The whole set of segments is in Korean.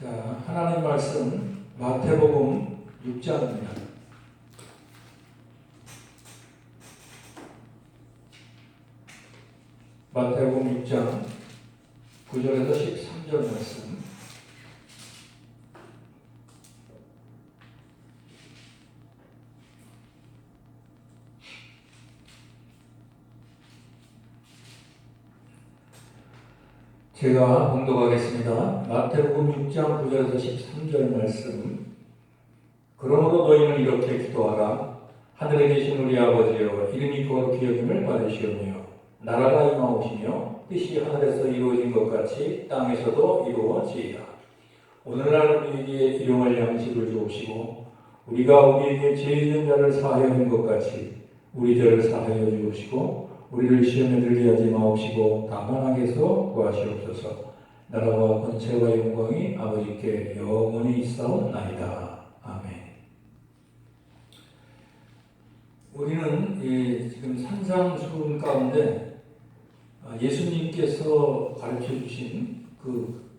자, 하나님 말씀 마태복음 6장입니다. 마태복음 6장 9절에서 13절 말씀. 제가 봉독하겠습니다. 마태복음 6장 9절에서 13절 말씀. 그러므로 너희는 이렇게 기도하라. 하늘에 계신 우리 아버지여, 이름이 거룩히 여김을 받으시오며 나라가 임하오시며 뜻이 하늘에서 이루어진 것 같이 땅에서도 이루어지이다. 오늘날 우리에게 일용할 양식을 주옵시고 우리가 우리에게 죄 지은 자를 사하여 준 것 같이 우리 죄를 사하여 주옵시고 우리를 시험에 들게 하지 마옵시고 다만 악에서 구하시옵소서. 나라와 권세와 영광이 아버지께 영원히 있사옵나이다. 아멘. 우리는 지금 산상수훈 가운데 예수님께서 가르쳐 주신 그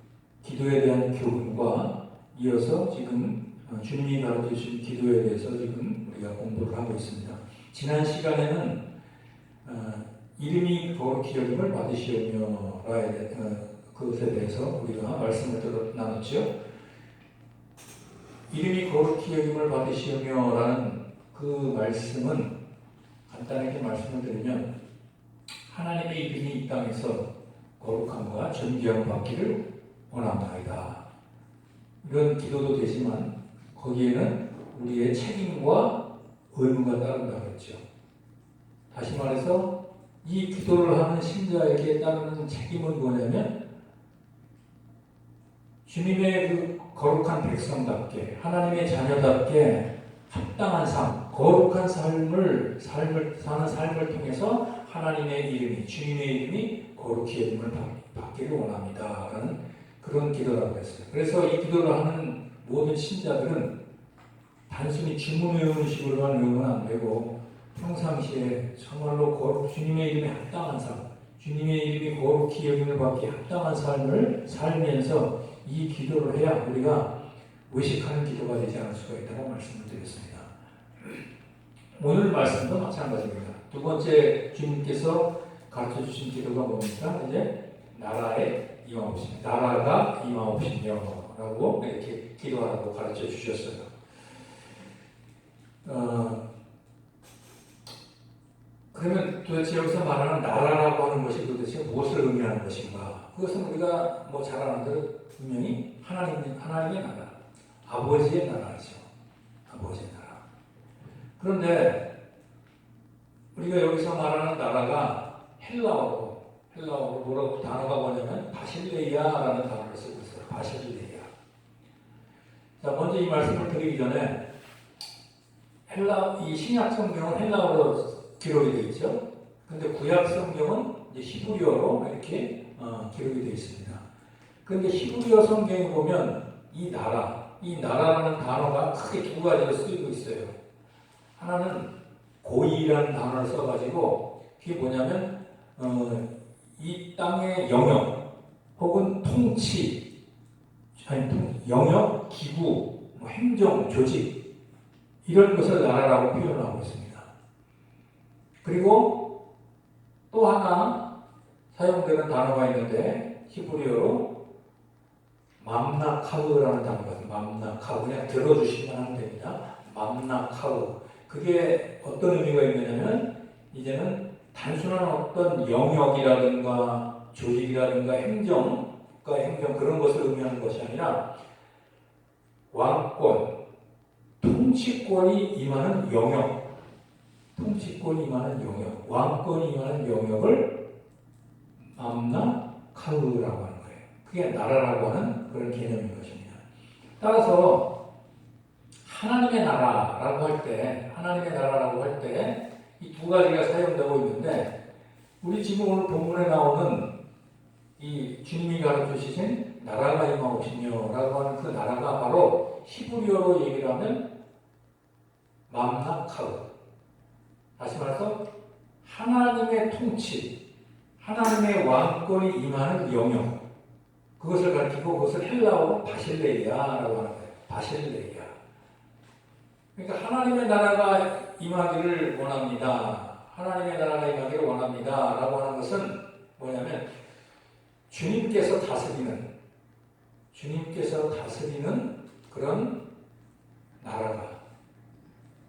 기도에 대한 교훈과 이어서 지금 주님이 가르쳐 주신 기도에 대해서 지금 우리가 공부를 하고 있습니다. 지난 시간에는 이름이 거룩히 여김을 받으시오며라의 그것에 대해서 우리가 말씀을 나눴죠. 이름이 거룩히 여김을 받으시오며라는 그 말씀은 간단하게 말씀을 드리면 하나님의 이름이 이 땅에서 거룩함과 존귀함을 받기를 원합니다. 이런 기도도 되지만 거기에는 우리의 책임과 의무가 따른다고 했죠. 다시 말해서 이 기도를 하는 신자에게 따르는 책임은 뭐냐면 주님의 그 거룩한 백성답게 하나님의 자녀답게 합당한 삶, 거룩한 삶을 사는 삶을 통해서 하나님의 이름이, 주님의 이름이 거룩히 여김을 받기를 원합니다. 라는 그런 기도라고 했어요. 그래서 이 기도를 하는 모든 신자들은 단순히 주문 외우식으로만 외우면 안 되고 평상시에 정말로 주님의 이름에 합당한 삶, 주님의 이름이 거룩히 여김을 받기 합당한 삶을 살면서 이 기도를 해야 우리가 의식하는 기도가 되지 않을 수가 있다고 말씀을 드렸습니다. 오늘 말씀도 마찬가지입니다. 두 번째 주님께서 가르쳐 주신 기도가 뭡니까? 이제 나라에 임하옵시며, 나라가 임하옵시며라고 이렇게 기도하라고 가르쳐 주셨어요. 그러면 도대체 여기서 말하는 나라라고 하는 것이 도대체 무엇을 의미하는 것인가? 그것은 우리가 잘 아는 대로 분명히 하나님의 나라, 아버지의 나라죠. 아버지의 나라. 그런데 우리가 여기서 말하는 나라가 헬라어로 뭐라고 단어가 뭐냐면 바실레이아라는 단어를 쓰고 있어요. 바실레이아. 자, 먼저 이 말씀을 드리기 전에 이 신약 성경은 헬라어로 기록이 되어 있죠. 근데 구약 성경은 이제 히브리어로 이렇게 기록이 되어 있습니다. 그런데 히브리어 성경에 보면 이 나라라는 단어가 크게 두 가지로 쓰이고 있어요. 하나는 고의라는 단어를 써가지고 그게 뭐냐면 이 땅의 영역 혹은 통치, 영역, 기구, 행정, 조직 이런 것을 나라라고 표현하고 있습니다. 그리고 또 하나 사용되는 단어가 있는데 히브리어로 맘나카흐라는 단어가 있습니다. 맘나카흐, 그냥 들어주시면 하면 됩니다. 맘나카흐. 그게 어떤 의미가 있느냐면 이제는 단순한 어떤 영역이라든가 조직이라든가 행정 그런 것을 의미하는 것이 아니라 왕권, 통치권이 임하는 영역, 왕권이 임하는 영역을 맘나카흐라고 하는 거예요. 그게 나라라고 하는 그런 개념인 것입니다. 따라서 하나님의 나라라고 할 때 이 두 가지가 사용되고 있는데 우리 지금 오늘 본문에 나오는 이 주님이 가르쳐 주신 나라가 임하옵시며라고 하는 그 나라가 바로 히브리어로 얘기를 하면 맘나카흐. 다시 말해서 하나님의 통치, 하나님의 왕권이 임하는 영역, 그것을 가리키고 그것을 헬라어로 바실레이아라고 하는 거예요. 바실레이아. 그러니까 하나님의 나라가 임하기를 원합니다. 하나님의 나라가 임하기를 원합니다. 라고 하는 것은 뭐냐면 주님께서 다스리는 그런 나라가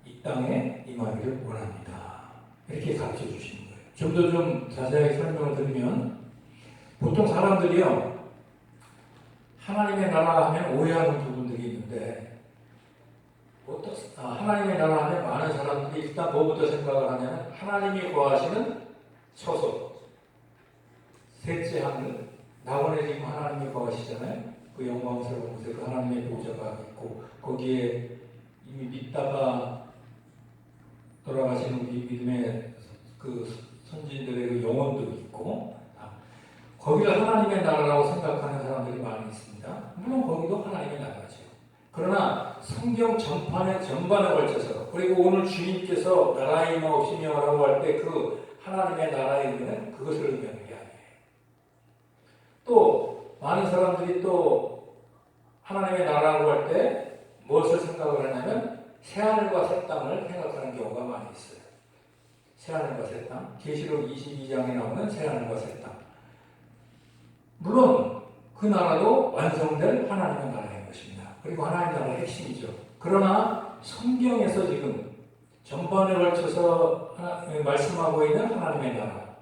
이 땅에 임하기를 원합니다. 이렇게 가르쳐 주시는 거예요. 좀 더 좀 자세하게 설명을 드리면 보통 사람들이요 하나님의 나라 하면 오해하는 부분들이 있는데 하나님의 나라 하면 많은 사람들이 일단 뭐부터 생각을 하냐면 하나님이 거하시는 처소 셋째 하늘 낙원에 지금 하나님이 거하시잖아요. 그 영광스러운 곳에 그 하나님의 보좌가 있고 거기에 이미 믿다가 돌아가시는 우리 믿음의 그 선진들의 그 영혼도 있고 거기가 하나님의 나라라고 생각하는 사람들이 많이 있습니다. 물론 거기도 하나님의 나라죠. 그러나 성경 전반에 걸쳐서 그리고 오늘 주님께서 나라의 임하옵시며라고 할 때 그 하나님의 나라의 의미는 그것을 의미하는 게 아니에요. 또 많은 사람들이 또 하나님의 나라라고 할 때 무엇을 생각을 하냐면 새하늘과 새 땅을 생각하는 경우가 많이 있어요. 새하늘과 새 땅, 계시록 22장에 나오는 새하늘과 새 땅. 물론 그 나라도 완성될 하나님의 나라인 것입니다. 그리고 하나님의 나라의 핵심이죠. 그러나 성경에서 지금 전반에 걸쳐서 말씀하고 있는 하나님의 나라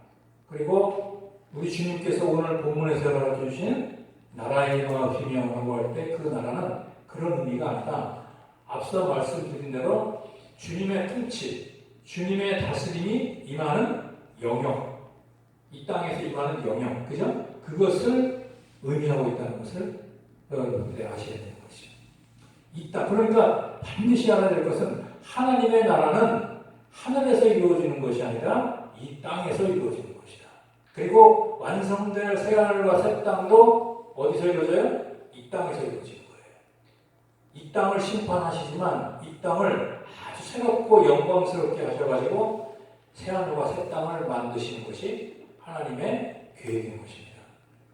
그리고 우리 주님께서 오늘 본문에서 가르쳐 주신 나라의 임하옵시며라고 할 때 그 나라는 그런 의미가 아니라 앞서 말씀드린 대로 주님의 통치, 주님의 다스림이 임하는 영역, 이 땅에서 임하는 영역, 그죠? 그것을 의미하고 있다는 것을 여러분들이 아셔야 되는 것이죠. 이 땅, 그러니까 반드시 알아야 될 것은 하나님의 나라는 하늘에서 이루어지는 것이 아니라 이 땅에서 이루어지는 것이다. 그리고 완성될 새하늘과 새 땅도 어디서 이루어져요? 이 땅에서 이루어지는 거예요. 이 땅을 심판하시지만 이 땅을 아주 새롭고 영광스럽게 하셔가지고 새하늘과 새 땅을 만드시는 것이 하나님의 계획인 것입니다.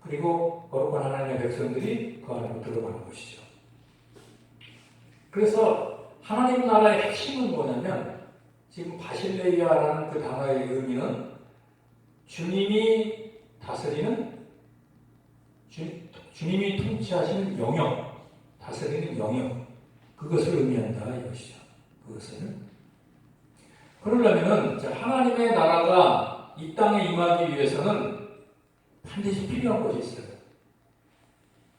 그리고 거룩한 하나님의 백성들이 그 안으로 들어가는 것이죠. 그래서 하나님 나라의 핵심은 뭐냐면 지금 바실레이아라는 그 단어의 의미는 주님이 다스리는 주님이 통치하시는 영역, 다스리는 영역, 그것을 의미한다 이것이죠. 그것을 그러려면은 하나님의 나라가 이 땅에 임하기 위해서는 반드시 필요한 것이 있어요.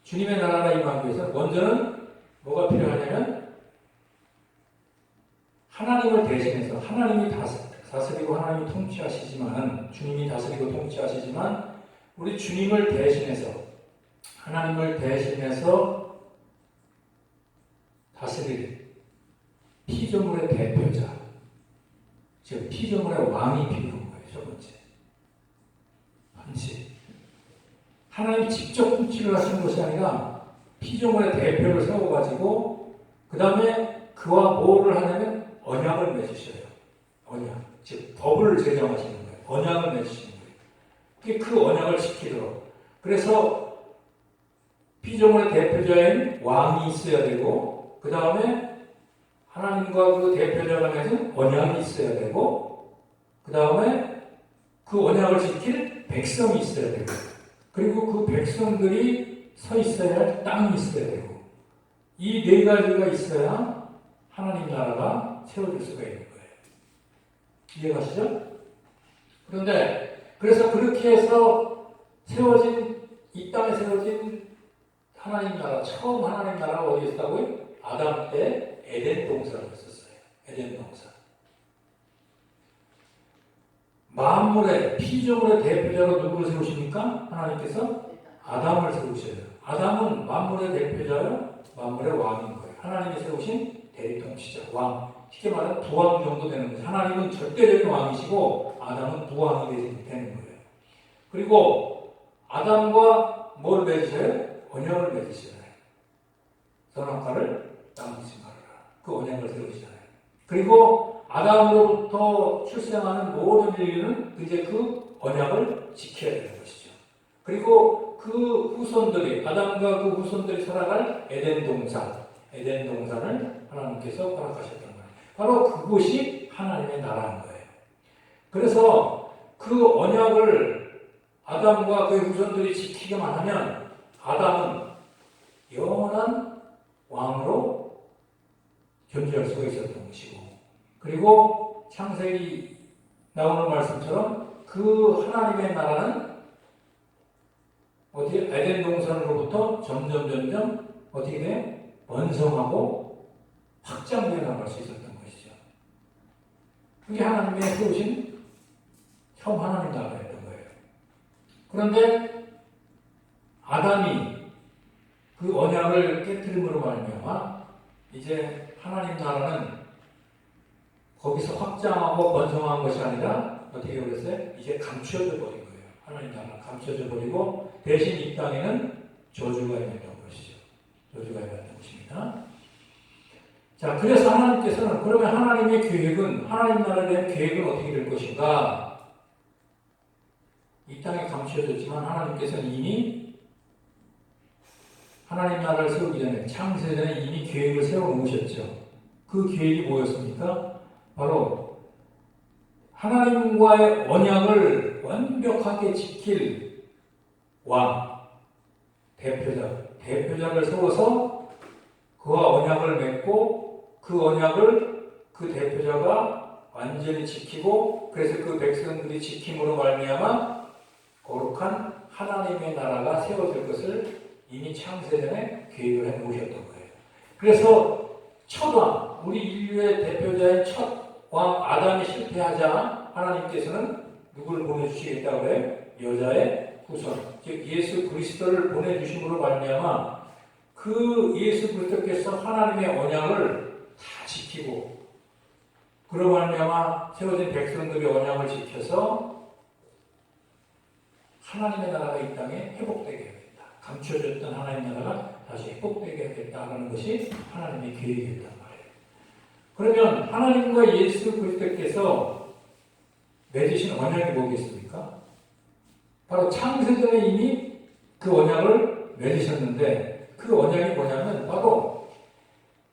주님의 나라가 임하기 위해서 먼저는 뭐가 필요하냐면 하나님을 대신해서 하나님이 다스리고 하나님이 통치하시지만 주님이 다스리고 통치하시지만 우리 주님을 대신해서 하나님을 대신해서 다스릴 피조물의 대표자 즉 피조물의 왕이 필요한 거예요. 첫 번째 반드시 하나님이 직접 통치를 하시는 것이 아니라 피조물의 대표를 세워가지고 그 다음에 그와 뭐를 하냐면 언약을 맺으셔요. 언약. 즉 법을 제정하시는 거예요. 언약을 맺으시는 거예요. 그 언약을 지키도록. 그래서 피조물의 대표자인 왕이 있어야 되고 그 다음에 하나님과 그 대표자가 맺은 언약이 있어야 되고 그 다음에 그 언약을 지킬 백성이 있어야 되고 그리고 그 백성들이 서 있어야 할 땅이 있어야 되고 이 네 가지가 있어야 하나님 나라가 세워질 수가 있는 거예요. 이해가시죠? 그런데 그래서 그렇게 해서 이 땅에 세워진 하나님 나라, 처음 하나님 나라가 어디 있었다고요? 아담 때 에덴 동산을 썼어요. 에덴 동산. 만물의 피조물의 대표자로 누구를 세우십니까? 하나님께서 아담을 세우셔요. 아담은 만물의 대표자요, 만물의 왕인 거예요. 하나님이 세우신 대통치자, 왕. 쉽게 말하면 부왕 정도 되는 거죠. 하나님은 절대적인 왕이시고 아담은 부왕이 되는 거예요. 그리고 아담과 뭘 맺으셔요? 언약을 맺으시잖아요. 선악과를 땅에서 말하라. 그 언약을 세우시잖아요. 그리고 아담으로부터 출생하는 모든 인류는 이제 그 언약을 지켜야 되는 것이죠. 그리고 그 후손들이, 아담과 그 후손들이 살아갈 에덴 동산을 하나님께서 허락하셨던 거예요. 바로 그곳이 하나님의 나라인 거예요. 그래서 그 언약을 아담과 그의 후손들이 지키기만 하면 아담은 영원한 왕으로 존재할 수가 있었던 것이고, 그리고 창세기 나오는 말씀처럼 그 하나님의 나라는 어디 에덴 동산으로부터 점점 어떻게 돼요? 번성하고 확장되어 나갈 수 있었던 것이죠. 그게 하나님의 세우신 처음 하나님 나라였던 거예요. 그런데 아담이 그 언약을 깨뜨림으로 말미암아 이제 하나님 나라는 거기서 확장하고 번성한 것이 아니라 어떻게 그랬어요? 이제 감춰져 버린 거예요. 하나님 나라는 감춰져 버리고 대신 이 땅에는 저주가 있는 것이죠. 저주가 있는 것입니다. 자, 그래서 하나님께서는 그러면 하나님의 계획은, 하나님 나라에 대한 계획은 어떻게 될 것인가? 이 땅에 감춰졌지만 하나님께서는 이미 하나님 나라를 세우기 전에, 창세 전에 이미 계획을 세워 놓으셨죠. 그 계획이 뭐였습니까? 바로 하나님과의 언약을 완벽하게 지킬 왕, 대표자를 세워서 그와 언약을 맺고 그 언약을 그 대표자가 완전히 지키고, 그래서 그 백성들이 지킴으로 말미암아 거룩한 하나님의 나라가 세워질 것을 이미 창세전에 계획을 해 놓으셨던 거예요. 그래서 첫 왕, 우리 인류의 대표자의 첫 왕 아담이 실패하자 하나님께서는 누구를 보내주시겠다고 해요? 여자의 후손, 즉 예수 그리스도를 보내주심으로 말미암아 그 예수 그리스도께서 하나님의 언약을 다 지키고, 그로 말미암아 세워진 백성들의 언약을 지켜서 하나님의 나라가 이 땅에 회복되게 하겠다. 감춰졌던 하나님의 나라가 다시 회복되게 하겠다라는 것이 하나님의 계획이었단 말이에요. 그러면 하나님과 예수 그리스도께서 맺으신 언약이 뭐겠습니까? 바로 창세전에 이미 그 언약을 맺으셨는데, 그 언약이 뭐냐면 바로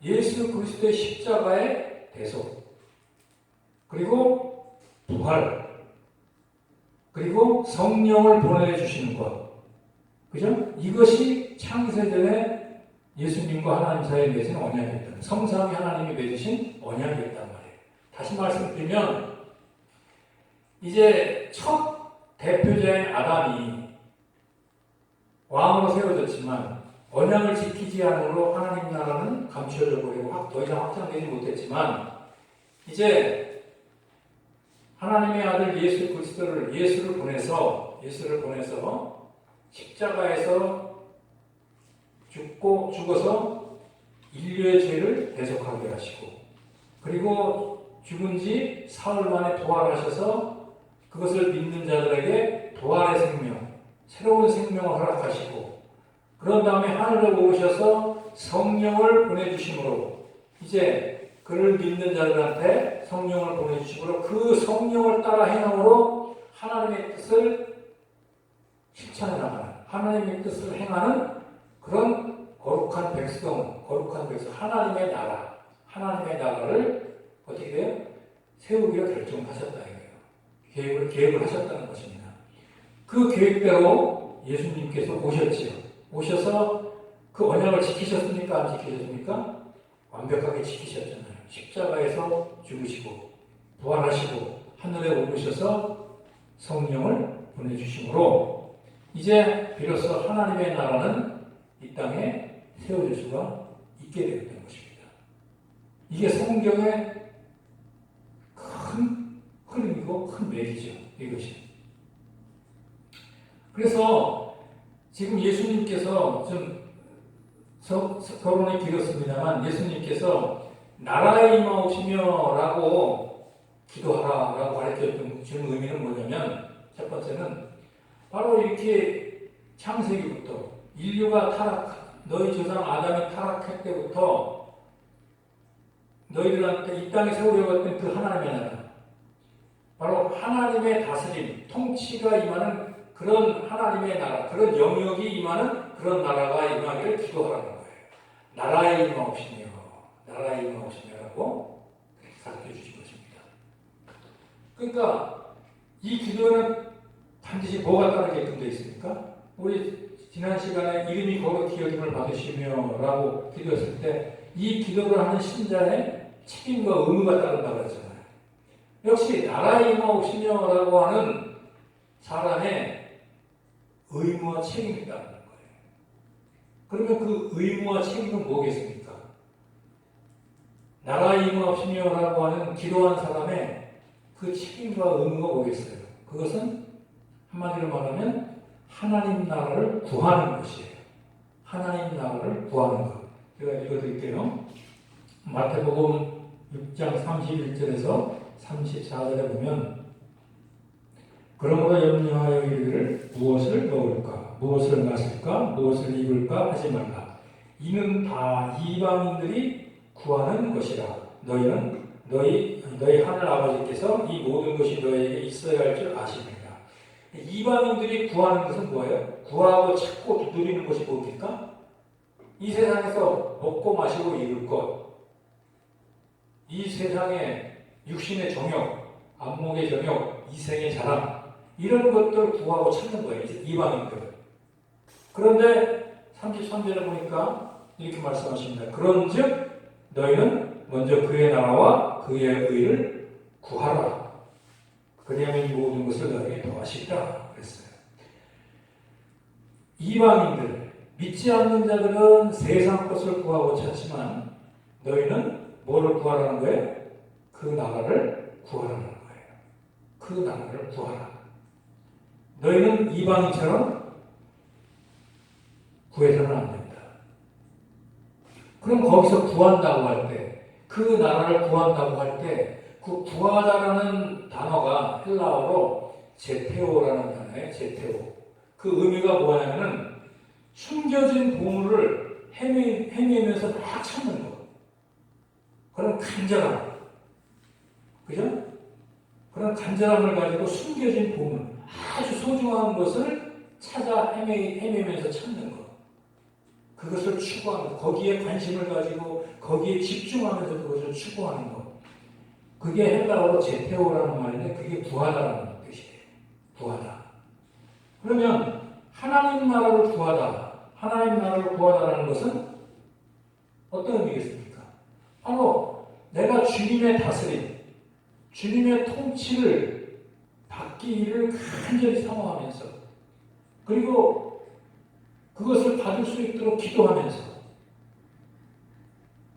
예수 그리스도의 십자가의 대속, 그리고 부활, 그리고 성령을 보내주시는 것, 그죠? 이것이 창세전에 예수님과 하나님 사이에 맺은 언약이었다. 성삼위 하나님이 맺으신 언약이었단 말이에요. 다시 말씀드리면 이제 첫 대표자인 아담이 왕으로 세워졌지만 언약을 지키지 않으므로 하나님 나라는 감춰져 버리고 더 이상 확장되지 못했지만, 이제 하나님의 아들 예수를 보내서 십자가에서 죽어서 인류의 죄를 대속하게 하시고, 그리고 죽은 지 사흘 만에 부활하셔서 그것을 믿는 자들에게 부활의 생명, 새로운 생명을 허락하시고, 그런 다음에 하늘에 오셔서 성령을 보내주심으로, 이제 그를 믿는 자들한테 성령을 보내주심으로 그 성령을 따라 행함으로 하나님의 뜻을 실천해 나가는, 하나님의 뜻을 행하는 그런 거룩한 백성, 하나님의 나라를 어떻게 돼요? 세우기로 결정하셨다 이거예요. 계획을 하셨다는 것입니다. 그 계획대로 예수님께서 오셨지요. 오셔서 그 언약을 지키셨습니까? 안 지키셨습니까? 완벽하게 지키셨잖아요. 십자가에서 죽으시고 부활하시고 하늘에 오르셔서 성령을 보내주심으로 이제 비로소 하나님의 나라는 이 땅에 세워질 수가 있게 되었던 것입니다. 이게 성경의 큰 흐름이고 큰 맥이죠. 이것이. 그래서 지금 예수님께서 좀 서론이 길었습니다만, 예수님께서 나라에 임하오시며 라고 기도하라 라고 가르쳤던 주는 의미는 뭐냐면, 첫 번째는 바로 이렇게 창세기부터 인류가 너희 조상 아담이 타락할 때부터 너희들한테 이 땅에 세우려고 했던 그 하나님의 나라, 바로 하나님의 다스림, 통치가 임하는 그런 하나님의 나라, 그런 영역이 임하는 그런 나라가 임하기를 기도하라는 거예요. 나라의 임하옵시며, 나라의 임하옵시며라고 가르쳐 주신 것입니다. 그러니까 이 기도는 반드시 뭐가 따르게끔 되어 있습니까? 우리 지난 시간에 이름이 거룩히 여김을 받으시며라고 기도했을 때 이 기도를 하는 신자의 책임과 의무가 따른다고 했잖아요. 역시 나라의 임하옵시며라고 하는 사람의 의무와 책임이 따르는 거예요. 그러면 그 의무와 책임은 뭐겠습니까? 나라의 임하옵시며라고 하는 기도한 사람의 그 책임과 의무가 뭐겠어요? 그것은 한마디로 말하면 하나님 나라를 구하는 것이에요. 하나님 나라를 구하는 것. 제가 읽어드릴게요. 마태복음 6장 31절에서 34절에 보면 그러므로 염려하여 이르기를 무엇을 먹을까, 무엇을 마실까, 무엇을 입을까 하지 말라. 이는 다 이방인들이 구하는 것이라. 너희는 너희 하늘 아버지께서 이 모든 것이 너희에게 있어야 할 줄 아십니까? 이방인들이 구하는 것은 뭐예요? 구하고 찾고 누리는 것이 뭡니까? 이 세상에서 먹고 마시고 입을 것, 이 세상의 육신의 정욕, 안목의 정욕, 이생의 자랑, 이런 것들을 구하고 찾는 거예요, 이방인들. 그런데 33절에 보니까 이렇게 말씀하십니다. 그런즉 너희는 먼저 그의 나라와 그의 의를 구하라. 그리하면 이 모든 것을 너희에게 더하시리라 그랬어요. 이방인들, 믿지 않는 자들은 세상 것을 구하고 찾지만 너희는 뭐를 구하라는 거예요? 그 나라를 구하라는 거예요. 그 나라를 구하라. 너희는 이방인처럼 구해서는 안 된다. 그럼 거기서 구한다고 할 때, 그 나라를 구한다고 할 때, 그 구하다라는 단어가 헬라어로 제테오라는 단어예요. 제테오. 그 의미가 뭐냐면은 숨겨진 보물을 헤매면서 막 찾는 거. 그런 간절함. 그죠? 그런 간절함을 가지고 숨겨진 보물, 아주 소중한 것을 찾아 헤매면서 찾는 것. 그것을 추구하는, 거기에 관심을 가지고 거기에 집중하면서 그것을 추구하는 것. 그게 헬라어로 제테오라는 말인데 그게 구하다라는 뜻이에요. 구하다. 그러면 하나님 나라를 구하다, 하나님 나라를 구하다라는 것은 어떤 의미겠습니까? 바로 내가 주님의 다스림, 주님의 통치를 받기를 간절히 사모하면서, 그리고 그것을 받을 수 있도록 기도하면서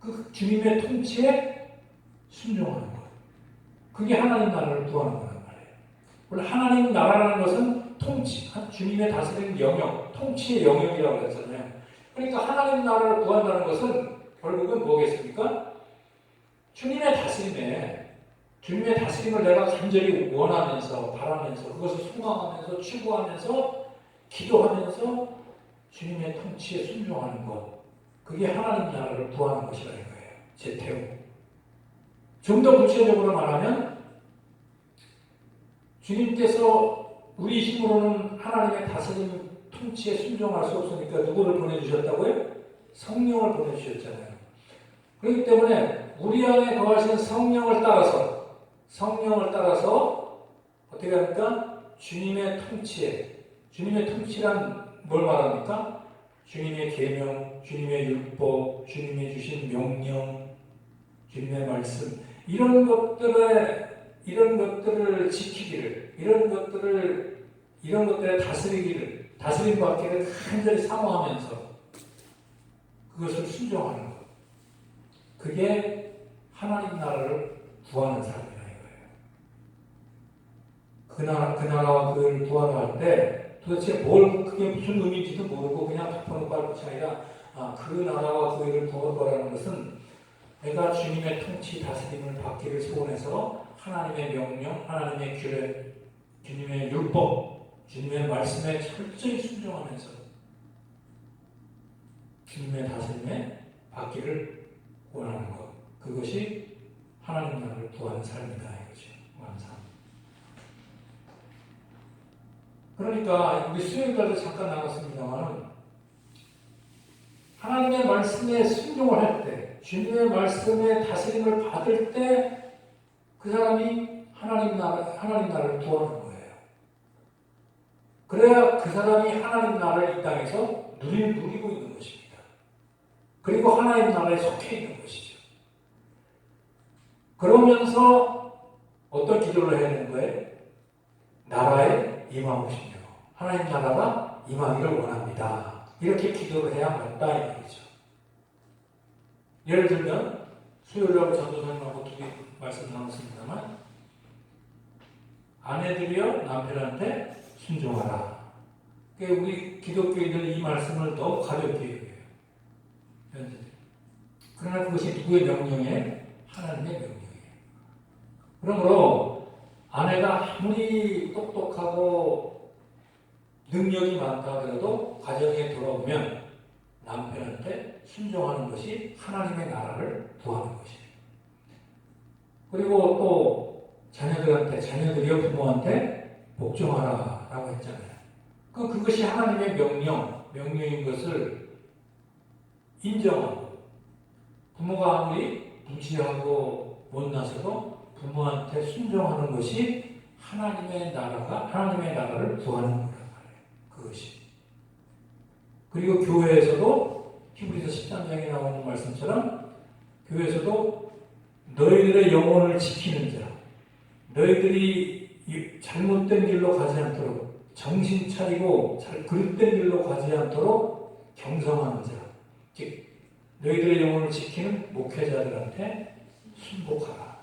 그 주님의 통치에 순종하는 것. 그게 하나님 나라를 구하는 거란 말이에요. 원래 하나님 나라라는 것은 통치, 주님의 다스리는 영역, 통치의 영역이라고 했잖아요. 그러니까 하나님 나라를 구한다는 것은 결국은 뭐겠습니까? 주님의 다스림을 내가 간절히 원하면서, 바라면서, 그것을 소망하면서, 추구하면서, 기도하면서 주님의 통치에 순종하는 것. 그게 하나님 나라를 구하는 것이라는 거예요. 제테오. 좀 더 구체적으로 말하면 주님께서 우리 힘으로는 하나님의 다스림 통치에 순종할 수 없으니까 누구를 보내주셨다고요? 성령을 보내주셨잖아요. 그렇기 때문에 우리 안에 거하신 성령을 따라서 어떻게 합니까? 주님의 통치란 뭘 말합니까? 주님의 계명, 주님의 율법, 주님이 주신 명령, 주님의 말씀, 이런 것들을 지키기를, 이런 것들에 다스림 받기를 간절히 사모하면서 그것을 순종하는 것. 그게 하나님 나라를 구하는 삶이라 이거예요. 그 나라와 그를 구하러 할 때 도대체 그게 무슨 의미인지도 모르고 그냥 덮어놓고 할 것이 아니라, 그 나라와 그 일을 구하라는 것은 내가 주님의 통치 다스림을 받기를 소원해서 하나님의 명령, 하나님의 규례, 주님의 율법, 주님의 말씀에 철저히 순종하면서 주님의 다스림에 받기를 원하는 것. 그것이 하나님 나라를 구하는 삶이다 이거죠. 감사합니다. 그러니까 우리 수요일날도 잠깐 나눴습니다만 하나님의 말씀에 순종을 할 때, 주님의 말씀에 다스림을 받을 때 그 사람이 하나님 나라를 구하는 거예요. 그래야 그 사람이 하나님 나라를 이 땅에서 누리고 있는 것입니다. 그리고 하나님 나라에 속해 있는 것이죠. 그러면서 어떤 기도를 해야 되는 거예요? 나라에 임하옵시며 하나님 나라가 임하기를 원합니다. 이렇게 기도를 해야 맞다 이 말이죠. 예를 들면 수요일하고 전도사님하고 두 개 말씀 나눴습니다만 아내들이여 남편한테 순종하라. 그러니까 우리 기독교인들은 이 말씀을 너무 가볍게 여겨요. 그러나 그것이 누구의 명령이에요? 하나님의 명령이에요. 그러므로 아내가 아무리 똑똑하고 능력이 많다 하더라도 가정에 돌아오면 남편한테 순종하는 것이 하나님의 나라를 구하는 것이에요. 그리고 또 자녀들이여 부모한테 복종하라 라고 했잖아요. 그것이 하나님의 명령인 것을 인정하고 부모가 아무리 무지하고 못나서도 부모한테 순종하는 것이 하나님의 나라를 구하는 거란 말이에요. 그것이. 그리고 교회에서도 히브리서 13장에 나오는 말씀처럼 교회에서도 너희들의 영혼을 지키는 자, 너희들이 잘못된 길로 가지 않도록 정신 차리고 그릇된 길로 가지 않도록 경성하는 자, 즉 너희들의 영혼을 지키는 목회자들한테 순복하라.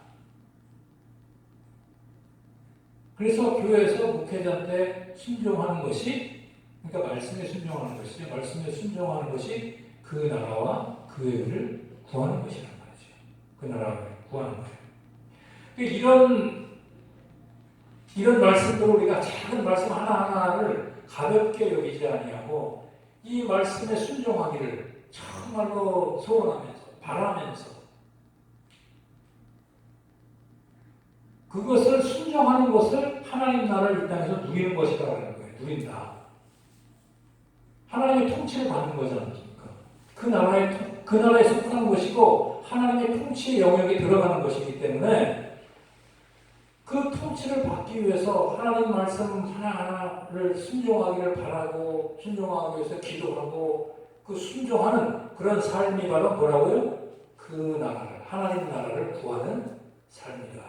그래서 교회에서 목회자한테 순종하는 것이, 그러니까 말씀에 순종하는 것이죠. 말씀에 순종하는 것이 그 나라와 그 의를 구하는 것이란 말이죠. 그 나라를 구하는 거예요. 이런 말씀들을 우리가 작은 말씀 하나하나를 가볍게 여기지 아니하고 이 말씀에 순종하기를 정말로 소원하면서 바라면서 그것을 순종하는 것을 하나님 나라를 이 땅에서 누리는 것이라는 거예요. 누린다. 하나님의 통치를 받는 거지 않습니까? 그 나라에 속하는 것이고 하나님의 통치의 영역에 들어가는 것이기 때문에 그 통치를 받기 위해서 하나님 말씀 하나하나를 순종하기를 바라고 순종하기 위해서 기도하고 그 순종하는 그런 삶이 바로 뭐라고요? 그 나라를, 하나님 나라를 구하는 삶이라는 거예요.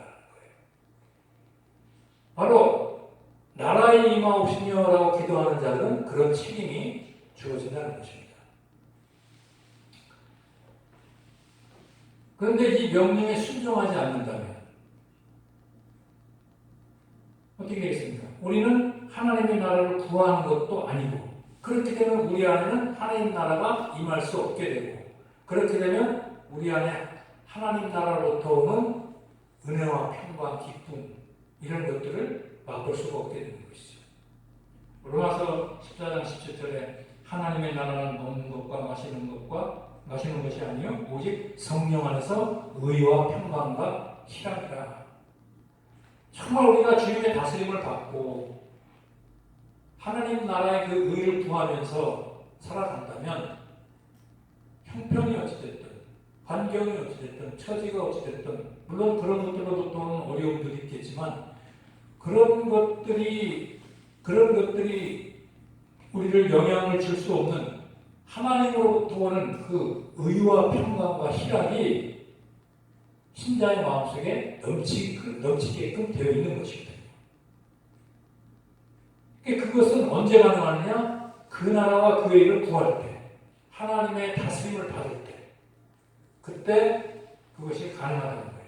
바로 나라에 임하옵시며라고 기도하는 자들은 그런 책임이 주어진다는 것입니다. 그런데 이 명령에 순종하지 않는다면 어떻게 되겠습니까? 우리는 하나님의 나라를 구하는 것도 아니고 그렇게 되면 우리 안에는 하나님 나라가 임할 수 없게 되고 그렇게 되면 우리 안에 하나님 나라로부터 오는 은혜와 평강, 기쁨 이런 것들을 맛볼 수가 없게 되는 것이죠. 로마서 14장 17절에 하나님의 나라는 먹는 것과 마시는 것이 아니요 오직 성령 안에서 의와 평강과 희락이라. 정말 우리가 주님의 다스림을 받고 하나님 나라의 그 의를 구하면서 살아간다면 형편이 어찌됐든 환경이 어찌됐든 처지가 어찌됐든 물론 그런 것들로도 또는 어려움들이 있겠지만 그런 것들이 우리를 영향을 줄 수 없는 하나님으로부터 오는 그 의와 평강과 희락이 신자의 마음속에 넘치게끔 되어 있는 것입니다. 그것은 언제 가능하느냐? 그 나라와 그 의를 구할 때, 하나님의 다스림을 받을 때, 그때 그것이 가능하다는 거예요.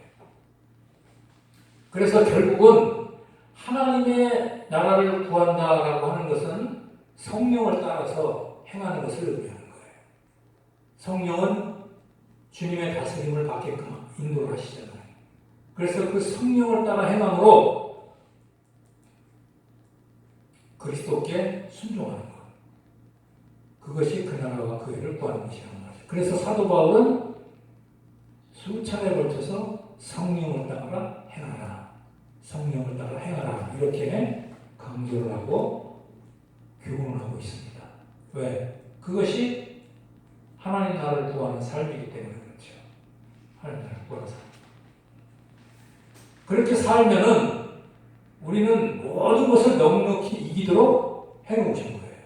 그래서 결국은 하나님의 나라를 구한다라고 하는 것은 성령을 따라서 행하는 것을 의미하는 거예요. 성령은 주님의 다스림을 받게끔 인도를 하시잖아요. 그래서 그 성령을 따라 행함으로 그리스도께 순종하는 것. 그것이 그 나라와 그 의를 구하는 것이라는 말이죠. 그래서 사도 바울은 수차례 걸쳐서 성령을 따라 행하라. 성령을 따라 행하라. 이렇게 강조를 하고 교훈을 하고 있습니다. 왜? 그것이 하나님 나라를 구하는 삶이기 때문에 그렇죠. 하나님 나라를 구하는 삶. 그렇게 살면은 우리는 모든 것을 넉넉히 이기도록 해놓으신 거예요.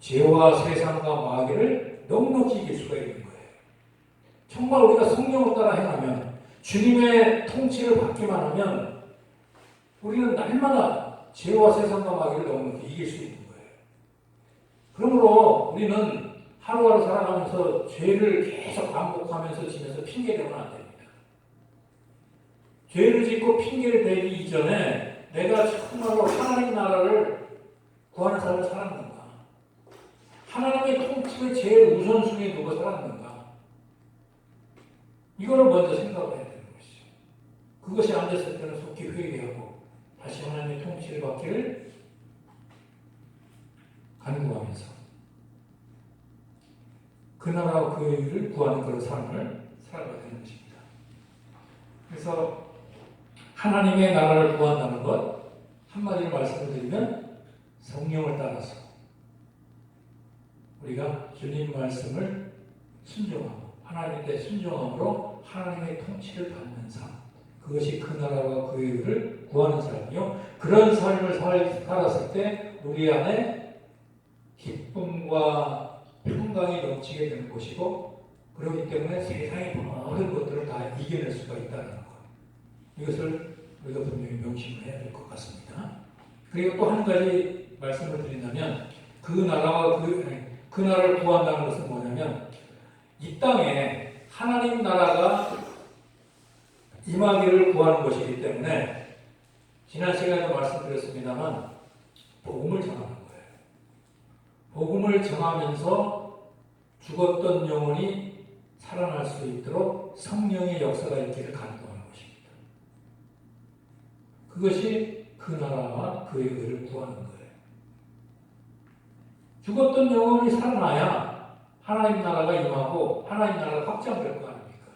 죄와 세상과 마귀를 넉넉히 이길 수가 있는 거예요. 정말 우리가 성령을 따라 행하면, 주님의 통치를 받기만 하면 우리는 날마다 죄와 세상과 마귀를 넉넉히 이길 수 있는 거예요. 그러므로 우리는 하루하루 살아가면서 죄를 계속 반복하면서 지면서 핑계대면 안 됩니다. 죄를 짓고 핑계를 대기 이전에 내가 정말로 하나님 나라를 구하는 삶을 살았는가? 하나님의 통치를 제일 우선순위에 두고 살았는가? 이거를 먼저 생각을 해야 되는 것이죠. 그것이 안 됐을 때는 속히 회개하고 다시 하나님의 통치를 받기를 간구하면서 그 나라와 그 의를 구하는 그런 삶을 살아가야 되는 것입니다. 그래서 하나님의 나라를 구한다는 것, 한마디로 말씀을 드리면 성령을 따라서 우리가 주님 말씀을 순종하고 하나님께 순종함으로 하나님의 통치를 받는 삶, 그것이 그 나라와 그 의를 구하는 삶이요. 그런 삶을 살았을 때 우리 안에 기쁨과 평강이 넘치게 되는 것이고, 그렇기 때문에 세상의 모든 것들을 다 이겨낼 수가 있다는 것, 이것을 우리가 분명히 명심을 해야 될 것 같습니다. 그리고 또 한 가지 말씀을 드린다면, 그 나라를 구한다는 것은 뭐냐면, 이 땅에 하나님 나라가 임하기를 구하는 것이기 때문에, 지난 시간에도 말씀드렸습니다만 복음을 전하는 거예요. 복음을 전하면서 죽었던 영혼이 살아날 수 있도록 성령의 역사가 있기를 간구하는 것입니다. 그것이 그 나라와 그의 의를 구하는 거예요. 죽었던 영혼이 살아나야 하나님 나라가 임하고 하나님 나라가 확장될 거 아닙니까?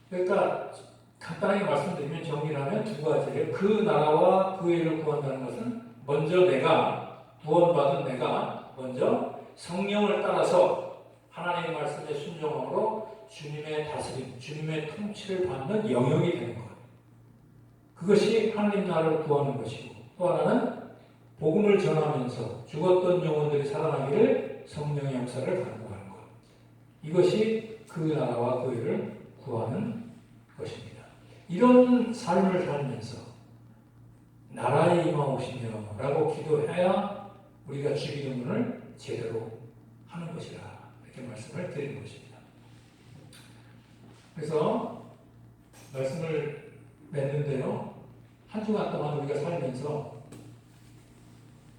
그러니까 간단하게 말씀드리면, 정리하면 두 가지예요. 그 나라와 그 의를 구한다는 것은 먼저 내가, 구원받은 내가 먼저 성령을 따라서 하나님의 말씀에 순종함으로 주님의 다스림, 주님의 통치를 받는 영역이 되는 것. 그것이 하나님 나라를 구하는 것이고, 또 하나는 복음을 전하면서 죽었던 영혼들이 살아나기를 성령의 역사를 간구하는 것. 이것이 그 나라와 그 의를 구하는 것입니다. 이런 삶을 살면서 나라에 임하오시며 라고 기도해야 우리가 주기도문을 제대로 하는 것이라, 이렇게 말씀을 드리는 것입니다. 그래서 말씀을 맺는데요, 한 주간 동안 우리가 살면서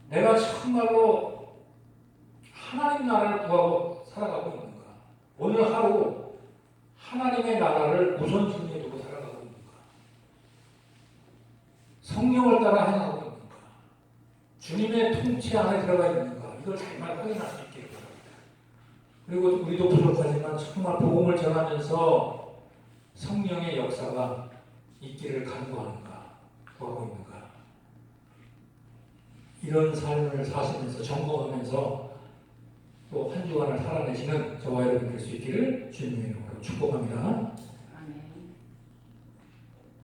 내가 정말로 하나님 나라를 구하고 살아가고 있는가? 오늘 하루 하나님의 나라를 우선순위에 두고 살아가고 있는가? 성령을 따라 행하고 있는가? 주님의 통치 안에 들어가 있는가? 이걸 정말 확인할 수 있기를 바랍니다. 그리고 우리도 부족하지만 정말 복음을 전하면서 성령의 역사가 있기를 간구하는가? 구하고 있는가? 이런 삶을 사시면서 점검하면서 또 한 주간을 살아내시는 저와 여러분 될 수 있기를 주님의 이름으로 축복합니다.